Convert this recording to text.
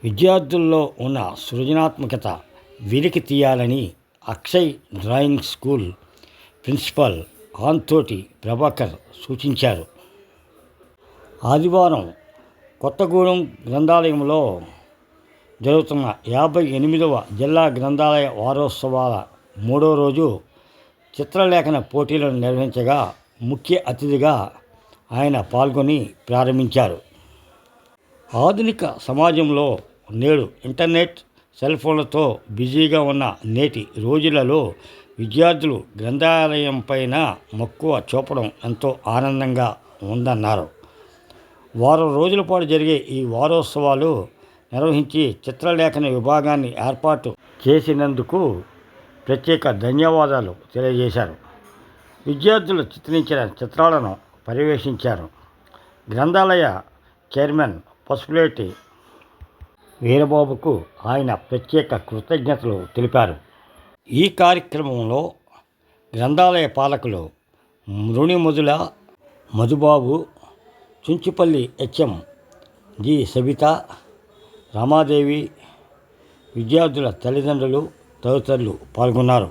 విద్యార్థుల్లో ఉన్న సృజనాత్మకత వెలికి తీయాలని Akshay drawing school principal Anthoti Prabhakar సూచించారు. ఆదివారం కొత్తగూడెం గ్రంథాలయంలో జరుగుతున్న 58వ జిల్లా గ్రంథాలయ వారోత్సవాల 3వ రోజు చిత్రలేఖన పోటీలను నిర్వహించగా ముఖ్య అతిథిగా ఆయన పాల్గొని ప్రారంభించారు. ఆధునిక సమాజంలో నేడు ఇంటర్నెట్, సెల్ ఫోన్లతో బిజీగా ఉన్న నేటి రోజులలో విద్యార్థులు గ్రంథాలయంపైన మక్కువ చూపడం ఎంతో ఆనందంగా ఉందన్నారు. వారం రోజుల పాటు జరిగే ఈ వారోత్సవాలు నిర్వహించి చిత్రలేఖన విభాగాన్ని ఏర్పాటు చేసినందుకు ప్రత్యేక ధన్యవాదాలు తెలియజేశారు. విద్యార్థులు చిత్రించిన చిత్రాలను పర్యవేక్షించారు. గ్రంథాలయ చైర్మన్ పసుపులేటి వీరబాబుకు ఆయన ప్రత్యేక కృతజ్ఞతలు తెలిపారు. ఈ కార్యక్రమంలో గ్రంథాలయ పాలకులు మృణిమధుల మధుబాబు, చుంచుపల్లి హెచ్ఎం జి సబిత, రమాదేవి, విద్యార్థుల తల్లిదండ్రులు తదితరులు పాల్గొన్నారు.